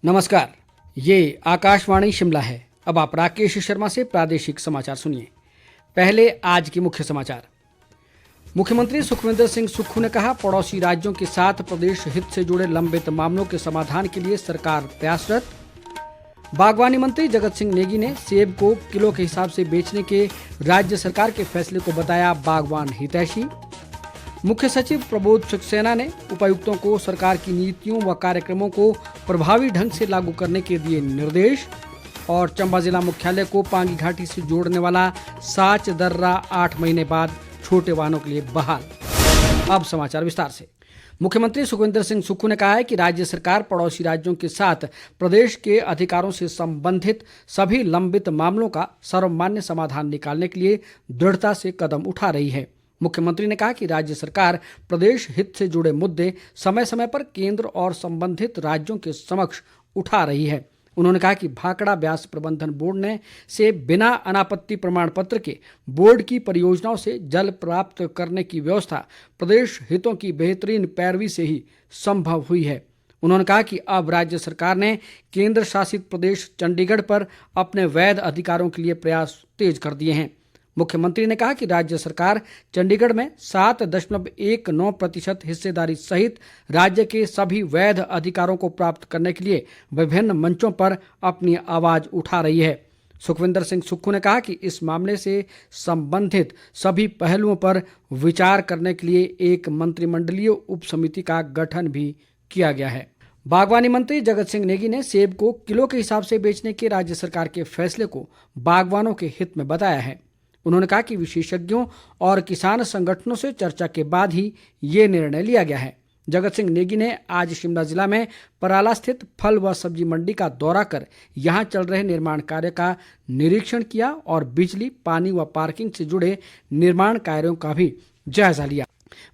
नमस्कार, ये आकाशवाणी शिमला है। अब आप राकेश शर्मा से प्रादेशिक समाचार सुनिए। पहले आज के मुख्य समाचार। मुख्यमंत्री सुखविंदर सिंह सुक्खू ने कहा, पड़ोसी राज्यों के साथ प्रदेश हित से जुड़े लंबित मामलों के समाधान के लिए सरकार प्रयासरत। बागवानी मंत्री जगत सिंह नेगी ने सेब को किलो के हिसाब से बेचने के राज्य सरकार के फैसले को बताया बागवान हितैषी। मुख्य सचिव प्रबोध सक्सेना ने उपायुक्तों को सरकार की नीतियों व कार्यक्रमों को प्रभावी ढंग से लागू करने के दिए निर्देश। और चंबा जिला मुख्यालय को पांगी घाटी से जोड़ने वाला साच दर्रा 8 महीने बाद छोटे वाहनों के लिए बहाल। अब समाचार विस्तार से। मुख्यमंत्री सुखविंदर सिंह सुक्खू ने कहा है कि राज्य सरकार पड़ोसी राज्यों के साथ प्रदेश के अधिकारों से संबंधित सभी लंबित मामलों का सर्वमान्य समाधान निकालने के लिए दृढ़ता से कदम उठा रही है। मुख्यमंत्री ने कहा कि राज्य सरकार प्रदेश हित से जुड़े मुद्दे समय समय पर केंद्र और संबंधित राज्यों के समक्ष उठा रही है। उन्होंने कहा कि भाखड़ा ब्यास प्रबंधन बोर्ड ने से बिना अनापत्ति प्रमाण पत्र के बोर्ड की परियोजनाओं से जल प्राप्त करने की व्यवस्था प्रदेश हितों की बेहतरीन पैरवी से ही संभव हुई है। उन्होंने कहा कि अब राज्य सरकार ने केंद्र शासित प्रदेश चंडीगढ़ पर अपने वैध अधिकारों के लिए प्रयास तेज कर दिए हैं। मुख्यमंत्री ने कहा कि राज्य सरकार चंडीगढ़ में 7.19% हिस्सेदारी सहित राज्य के सभी वैध अधिकारों को प्राप्त करने के लिए विभिन्न मंचों पर अपनी आवाज उठा रही है। सुखविंदर सिंह सुक्खू ने कहा कि इस मामले से संबंधित सभी पहलुओं पर विचार करने के लिए एक मंत्रिमंडलीय उप समिति का गठन भी किया गया है। बागवानी मंत्री जगत सिंह नेगी ने सेब को किलो के हिसाब से बेचने के राज्य सरकार के फैसले को बागवानों के हित में बताया है। उन्होंने कहा कि विशेषज्ञों और किसान संगठनों से चर्चा के बाद ही ये निर्णय लिया गया है। जगत सिंह नेगी ने आज शिमला जिला में पराला स्थित फल व सब्जी मंडी का दौरा कर यहां चल रहे निर्माण कार्य का निरीक्षण किया और बिजली, पानी व पार्किंग से जुड़े निर्माण कार्यों का भी जायजा लिया।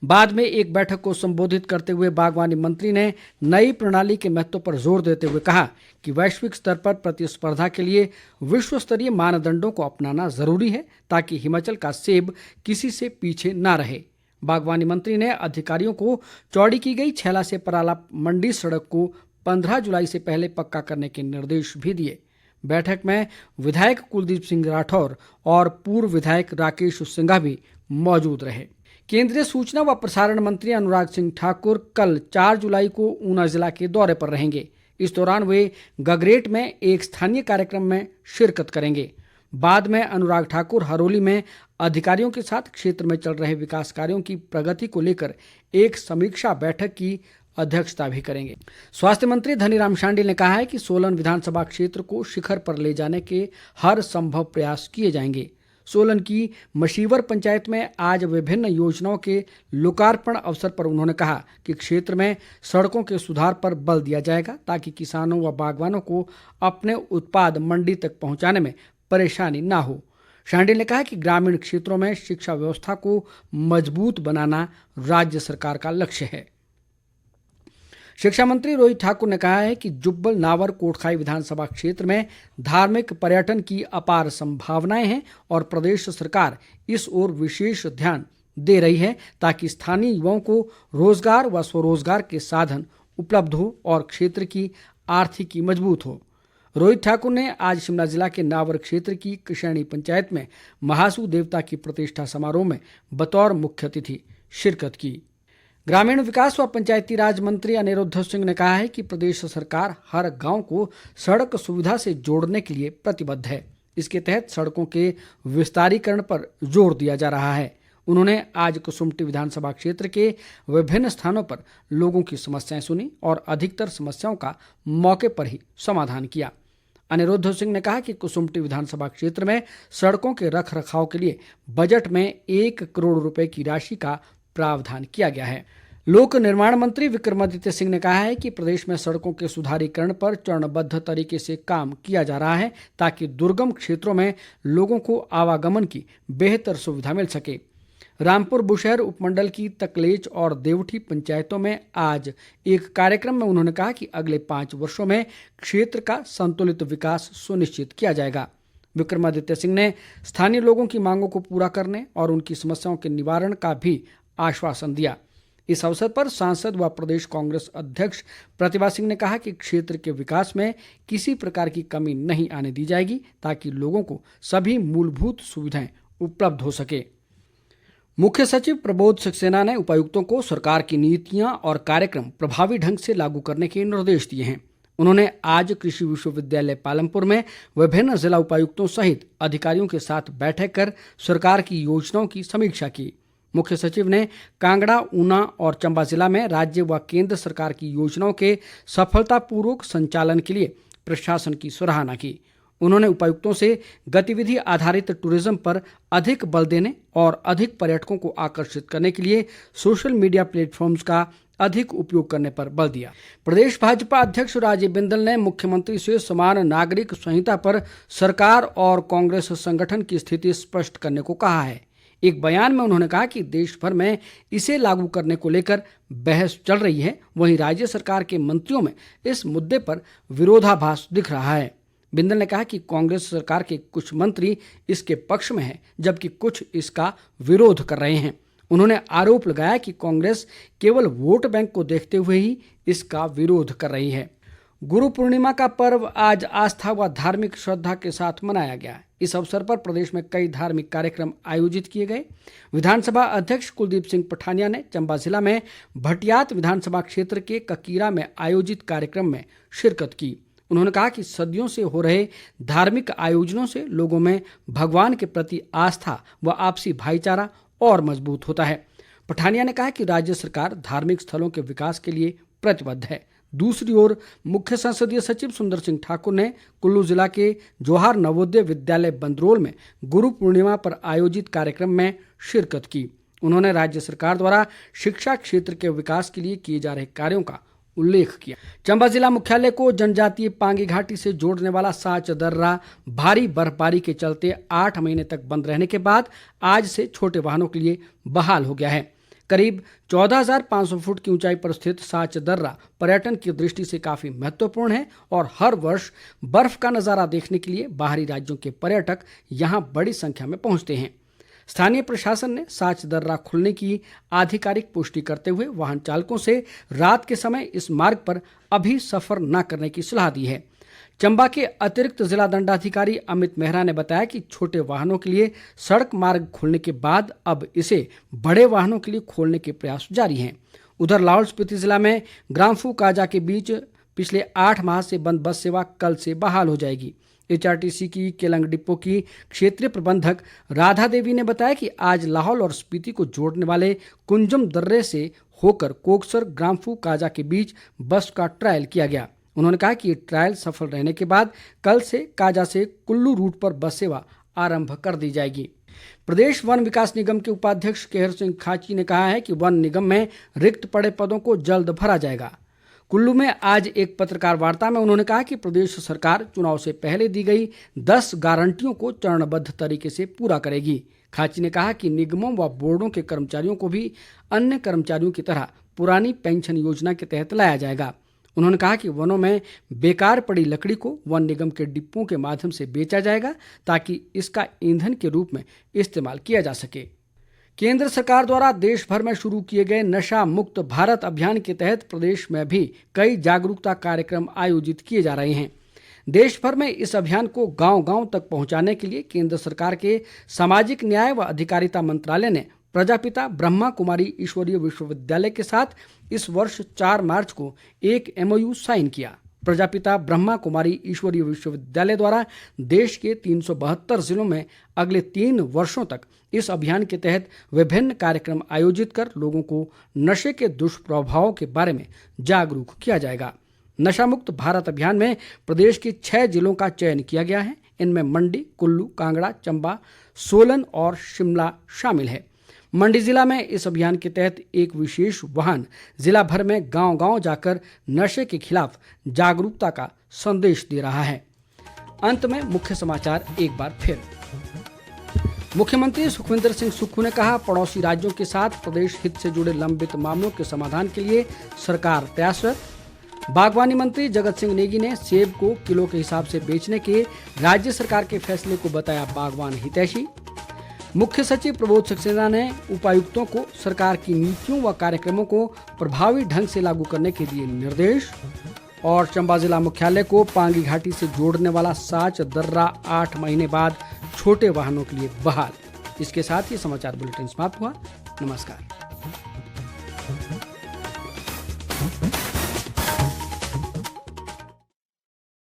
बाद में एक बैठक को संबोधित करते हुए बागवानी मंत्री ने नई प्रणाली के महत्व पर जोर देते हुए कहा कि वैश्विक स्तर पर प्रतिस्पर्धा के लिए विश्व स्तरीय मानदंडों को अपनाना जरूरी है ताकि हिमाचल का सेब किसी से पीछे ना रहे। बागवानी मंत्री ने अधिकारियों को चौड़ी की गई छैला से पराला मंडी सड़क को 15 जुलाई से पहले पक्का करने के निर्देश भी दिए। बैठक में विधायक कुलदीप सिंह राठौर और पूर्व विधायक राकेश सिंघा भी मौजूद रहे। केंद्रीय सूचना व प्रसारण मंत्री अनुराग सिंह ठाकुर कल 4 जुलाई को ऊना जिला के दौरे पर रहेंगे। इस दौरान वे गगरेट में एक स्थानीय कार्यक्रम में शिरकत करेंगे। बाद में अनुराग ठाकुर हरोली में अधिकारियों के साथ क्षेत्र में चल रहे विकास कार्यों की प्रगति को लेकर एक समीक्षा बैठक की अध्यक्षता भी करेंगे। स्वास्थ्य मंत्री धनीराम शांडिल ने कहा है कि सोलन विधानसभा क्षेत्र को शिखर पर ले जाने के हर संभव प्रयास किए जाएंगे। सोलन की मशीवर पंचायत में आज विभिन्न योजनाओं के लोकार्पण अवसर पर उन्होंने कहा कि क्षेत्र में सड़कों के सुधार पर बल दिया जाएगा ताकि किसानों व बागवानों को अपने उत्पाद मंडी तक पहुंचाने में परेशानी ना हो। शांडिल ने कहा कि ग्रामीण क्षेत्रों में शिक्षा व्यवस्था को मजबूत बनाना राज्य सरकार का लक्ष्य है। शिक्षा मंत्री रोहित ठाकुर ने कहा है कि जुब्बल नावर कोटखाई विधानसभा क्षेत्र में धार्मिक पर्यटन की अपार संभावनाएं हैं और प्रदेश सरकार इस ओर विशेष ध्यान दे रही है ताकि स्थानीय युवाओं को रोजगार व स्वरोजगार के साधन उपलब्ध हो और क्षेत्र की आर्थिकी मजबूत हो। रोहित ठाकुर ने आज शिमला जिला के नावर क्षेत्र की किशैनी पंचायत में महासू देवता की प्रतिष्ठा समारोह में बतौर मुख्य अतिथि शिरकत की। ग्रामीण विकास व पंचायती राज मंत्री अनिरुद्ध सिंह ने कहा है कि प्रदेश सरकार हर गांव को सड़क सुविधा से जोड़ने के लिए प्रतिबद्ध है। इसके तहत सड़कों के विस्तारीकरण पर जोर दिया जा रहा है। उन्होंने आज कुसुम्पटी विधानसभा क्षेत्र के विभिन्न स्थानों पर लोगों की समस्याएं सुनी और अधिकतर समस्याओं का मौके पर ही समाधान किया। अनिरुद्ध सिंह ने कहा कि कुसुम्पटी विधानसभा क्षेत्र में सड़कों के रख रखाव के लिए बजट में 1 करोड़ रुपए की राशि का प्रावधान किया गया है। लोक निर्माण मंत्री विक्रमादित्य सिंह ने कहा है कि प्रदेश में सड़कों के सुधारीकरण पर चरणबद्ध तरीके से काम किया जा रहा है ताकि दुर्गम क्षेत्रों में लोगों को आवागमन की बेहतर सुविधा मिल सके। रामपुर बुशहर उपमंडल की तकलेच और देवठी पंचायतों में आज एक कार्यक्रम में उन्होंने कहा कि अगले 5 वर्षों में क्षेत्र का संतुलित विकास सुनिश्चित किया जाएगा। विक्रमादित्य सिंह ने स्थानीय लोगों की मांगों को पूरा करने और उनकी समस्याओं के निवारण का भी आश्वासन दिया। इस अवसर पर सांसद व प्रदेश कांग्रेस अध्यक्ष प्रतिभा सिंह ने कहा कि क्षेत्र के विकास में किसी प्रकार की कमी नहीं आने दी जाएगी ताकि लोगों को सभी मूलभूत सुविधाएं उपलब्ध हो सके। मुख्य सचिव प्रबोध सक्सेना ने उपायुक्तों को सरकार की नीतियां और कार्यक्रम प्रभावी ढंग से लागू करने के निर्देश दिए हैं। उन्होंने आज कृषि विश्वविद्यालय पालमपुर में विभिन्न जिला उपायुक्तों सहित अधिकारियों के साथ बैठक कर सरकार की योजनाओं की समीक्षा की। मुख्य सचिव ने कांगड़ा, ऊना और चंबा जिला में राज्य व केंद्र सरकार की योजनाओं के सफलतापूर्वक संचालन के लिए प्रशासन की सराहना की। उन्होंने उपायुक्तों से गतिविधि आधारित टूरिज्म पर अधिक बल देने और अधिक पर्यटकों को आकर्षित करने के लिए सोशल मीडिया प्लेटफॉर्म्स का अधिक उपयोग करने पर बल दिया। प्रदेश भाजपा अध्यक्ष राजीव बिंदल ने मुख्यमंत्री से समान नागरिक संहिता पर सरकार और कांग्रेस संगठन की स्थिति स्पष्ट करने को कहा है। एक बयान में उन्होंने कहा कि देश भर में इसे लागू करने को लेकर बहस चल रही है, वहीं राज्य सरकार के मंत्रियों में इस मुद्दे पर विरोधाभास दिख रहा है। बिंदल ने कहा कि कांग्रेस सरकार के कुछ मंत्री इसके पक्ष में हैं, जबकि कुछ इसका विरोध कर रहे हैं। उन्होंने आरोप लगाया कि कांग्रेस केवल वोट बैंक को देखते हुए ही इसका विरोध कर रही है। गुरु पूर्णिमा का पर्व आज आस्था व धार्मिक श्रद्धा के साथ मनाया गया। इस अवसर पर प्रदेश में कई धार्मिक कार्यक्रम आयोजित किए गए। विधानसभा अध्यक्ष कुलदीप सिंह पठानिया ने चंबा जिला में भटियात विधानसभा क्षेत्र के ककीरा में आयोजित कार्यक्रम में शिरकत की। उन्होंने कहा कि सदियों से हो रहे धार्मिक आयोजनों से लोगों में भगवान के प्रति आस्था व आपसी भाईचारा और मजबूत होता है। पठानिया ने कहा कि राज्य सरकार धार्मिक स्थलों के विकास के लिए प्रतिबद्ध है। दूसरी ओर मुख्य संसदीय सचिव सुंदर सिंह ठाकुर ने कुल्लू जिला के जवाहर नवोदय विद्यालय बंदरोल में गुरु पूर्णिमा पर आयोजित कार्यक्रम में शिरकत की। उन्होंने राज्य सरकार द्वारा शिक्षा क्षेत्र के विकास के लिए किए जा रहे कार्यों का उल्लेख किया। चंबा जिला मुख्यालय को जनजातीय पांगी घाटी से जोड़ने वाला साच दर्रा भारी बर्फबारी के चलते 8 महीने तक बंद रहने के बाद आज से छोटे वाहनों के लिए बहाल हो गया है। करीब 14,500 फुट की ऊंचाई पर स्थित साच दर्रा पर्यटन की दृष्टि से काफी महत्वपूर्ण है और हर वर्ष बर्फ का नजारा देखने के लिए बाहरी राज्यों के पर्यटक यहां बड़ी संख्या में पहुंचते हैं। स्थानीय प्रशासन ने साच दर्रा खुलने की आधिकारिक पुष्टि करते हुए वाहन चालकों से रात के समय इस मार्ग पर अभी सफर न करने की सलाह दी है। चंबा के अतिरिक्त जिला दंडाधिकारी अमित मेहरा ने बताया कि छोटे वाहनों के लिए सड़क मार्ग खुलने के बाद अब इसे बड़े वाहनों के लिए खोलने के प्रयास जारी हैं। उधर लाहौल स्पीति जिला में ग्राम्फू काजा के बीच पिछले 8 माह से बंद बस सेवा कल से बहाल हो जाएगी। HRTC की केलंग डिपो की क्षेत्रीय प्रबंधक राधा देवी ने बताया कि आज लाहौल और स्पीति को जोड़ने वाले कुंजम दर्रे से होकर कोकसर ग्राम्फू काजा के बीच बस का ट्रायल किया गया। उन्होंने कहा कि ये ट्रायल सफल रहने के बाद कल से काजा से कुल्लू रूट पर बस सेवा आरंभ कर दी जाएगी। प्रदेश वन विकास निगम के उपाध्यक्ष केहर सिंह खाची ने कहा है कि वन निगम में रिक्त पड़े पदों को जल्द भरा जाएगा। कुल्लू में आज एक पत्रकार वार्ता में उन्होंने कहा कि प्रदेश सरकार चुनाव से पहले दी गई 10 गारंटियों को चरणबद्ध तरीके से पूरा करेगी। खाची ने कहा कि निगमों व बोर्डों के कर्मचारियों को भी अन्य कर्मचारियों की तरह पुरानी पेंशन योजना के तहत लाया जाएगा। उन्होंने कहा कि वनों में बेकार पड़ी लकड़ी को वन निगम के डिपों के माध्यम से बेचा जाएगा ताकि इसका ईंधन के रूप में इस्तेमाल किया जा सके। केंद्र सरकार द्वारा देश भर में शुरू किए गए नशा मुक्त भारत अभियान के तहत प्रदेश में भी कई जागरूकता कार्यक्रम आयोजित किए जा रहे हैं। देश भर में इस अभियान को गांव-गांव तक पहुंचाने के लिए केंद्र सरकार के सामाजिक न्याय व अधिकारिता मंत्रालय ने प्रजापिता ब्रह्मा कुमारी ईश्वरीय विश्वविद्यालय के साथ इस वर्ष 4 मार्च को एक MOU साइन किया। प्रजापिता ब्रह्मा कुमारी ईश्वरीय विश्वविद्यालय द्वारा देश के 372 जिलों में अगले 3 वर्षों तक इस अभियान के तहत विभिन्न कार्यक्रम आयोजित कर लोगों को नशे के दुष्प्रभावों के बारे में जागरूक किया जाएगा। नशा मुक्त भारत अभियान में प्रदेश के 6 जिलों का चयन किया गया है। इनमें मंडी, कुल्लू, कांगड़ा, चंबा, सोलन और शिमला शामिल है। मंडी जिला में इस अभियान के तहत एक विशेष वाहन जिला भर में गांव-गांव जाकर नशे के खिलाफ जागरूकता का संदेश दे रहा है। अंत में मुख्य समाचार एक बार फिर। मुख्यमंत्री सुखविंदर सिंह सुक्खू ने कहा, पड़ोसी राज्यों के साथ प्रदेश हित से जुड़े लंबित मामलों के समाधान के लिए सरकार प्रयासरत। बागवानी मंत्री जगत सिंह नेगी ने सेब को किलो के हिसाब से बेचने के राज्य सरकार के फैसले को बताया बागवान हितैषी। मुख्य सचिव प्रबोध सक्सेना ने उपायुक्तों को सरकार की नीतियों व कार्यक्रमों को प्रभावी ढंग से लागू करने के दिए निर्देश। और चंबा जिला मुख्यालय को पांगी घाटी से जोड़ने वाला साच दर्रा 8 महीने बाद छोटे वाहनों के लिए बहाल। इसके साथ ही समाचार बुलेटिन समाप्त हुआ। नमस्कार।